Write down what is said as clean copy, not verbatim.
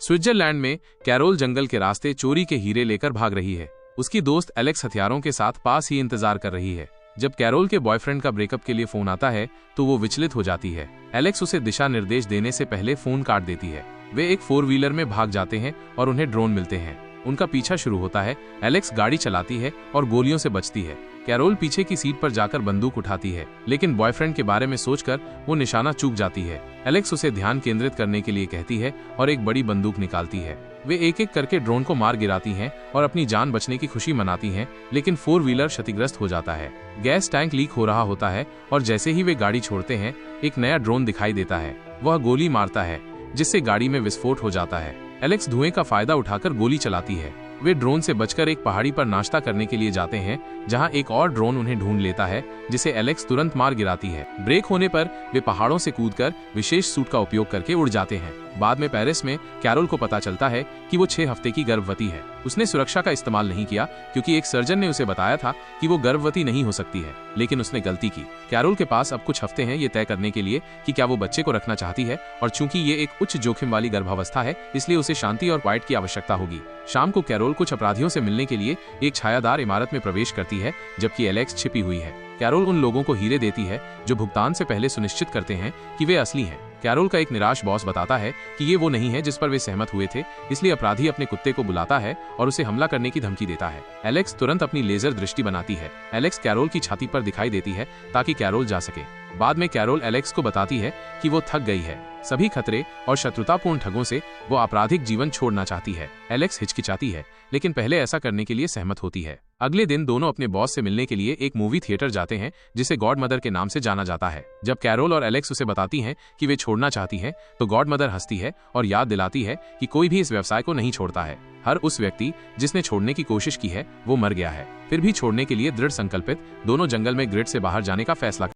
Switzerland में carol जंगल के रास्ते चोरी के हीरे लेकर भाग रही है। उसकी दोस्त एलेक्स हथियारों के साथ पास ही इंतजार कर रही है। जब कैरोल के बॉयफ्रेंड का ब्रेकअप के लिए फोन आता है तो वो विचलित हो जाती है। एलेक्स उसे दिशा निर्देश देने से पहले फोन काट देती है। वे एक 4 व्हीलर में भाग जाते हैं और उन्हें ड्रोन मिलते हैं। उनका पीछा शुरू होता है। एलेक्स गाड़ी चलाती है और गोलियों से बचती है। कैरोल पीछे की सीट पर जाकर बंदूक उठाती है, लेकिन बॉयफ्रेंड के बारे में सोचकर वो निशाना चूक जाती है। एलेक्स उसे ध्यान केंद्रित करने के लिए कहती है और एक बड़ी बंदूक निकालती है। वे एक एक करके ड्रोन को मार गिराती हैं और अपनी जान बचने की खुशी मनाती हैं, लेकिन 4 व्हीलर क्षतिग्रस्त हो जाता है। गैस टैंक लीक हो रहा होता है और जैसे ही वे गाड़ी छोड़ते हैं, एक नया ड्रोन दिखाई देता है। वह गोली मारता है, जिससे गाड़ी में विस्फोट हो जाता है। एलेक्स धुएं का फायदा उठाकर गोली चलाती है। वे ड्रोन से बचकर एक पहाड़ी पर नाश्ता करने के लिए जाते हैं, जहां एक और ड्रोन उन्हें ढूंढ लेता है, जिसे एलेक्स तुरंत मार गिराती है। ब्रेक होने पर वे पहाड़ों से कूदकर विशेष सूट का उपयोग करके उड़ जाते हैं। बाद में पेरिस में कैरोल को पता चलता है कि वो 6 हफ्ते की गर्भवती है। उसने सुरक्षा का इस्तेमाल नहीं किया क्योंकि एक सर्जन ने उसे बताया था कि वो गर्भवती नहीं हो सकती है, लेकिन उसने गलती की। कैरोल के पास अब कुछ हफ्ते हैं ये तय करने के लिए कि क्या वो बच्चे को रखना चाहती है, और चूंकि ये एक उच्च जोखिम वाली गर्भावस्था है, इसलिए उसे शांति और क्वाइट की आवश्यकता होगी। शाम को कैरोल कुछ अपराधियों से मिलने के लिए एक छायादार इमारत में प्रवेश करती है, जबकि एलेक्स छिपी हुई है। कैरोल उन लोगों को हीरे देती है जो भुगतान से पहले सुनिश्चित करते हैं कि वे असली हैं। कैरोल का एक निराश बॉस बताता है कि ये वो नहीं है जिस पर वे सहमत हुए थे, इसलिए अपराधी अपने कुत्ते को बुलाता है और उसे हमला करने की धमकी देता है। एलेक्स तुरंत अपनी लेजर दृष्टि बनाती है। एलेक्स कैरोल की छाती पर दिखाई देती है ताकि कैरोल जा सके। बाद में कैरोल एलेक्स को बताती है कि वो थक गई है। सभी खतरे और शत्रुतापूर्ण ठगों से वो आपराधिक जीवन छोड़ना चाहती है। एलेक्स हिचकिचाती है, लेकिन पहले ऐसा करने के लिए सहमत होती है। अगले दिन दोनों अपने बॉस से मिलने के लिए एक मूवी थिएटर जाते हैं, जिसे गॉड मदर के नाम से जाना जाता है। जब कैरोल और एलेक्स उसे बताती हैं कि वे छोड़ना चाहती हैं, तो गॉड मदर हंसती है और याद दिलाती है कि कोई भी इस व्यवसाय को नहीं छोड़ता है। हर उस व्यक्ति जिसने छोड़ने की कोशिश की है वो मर गया है। फिर भी छोड़ने के लिए दृढ़ संकल्पित दोनों जंगल में ग्रिड से बाहर जाने का फैसला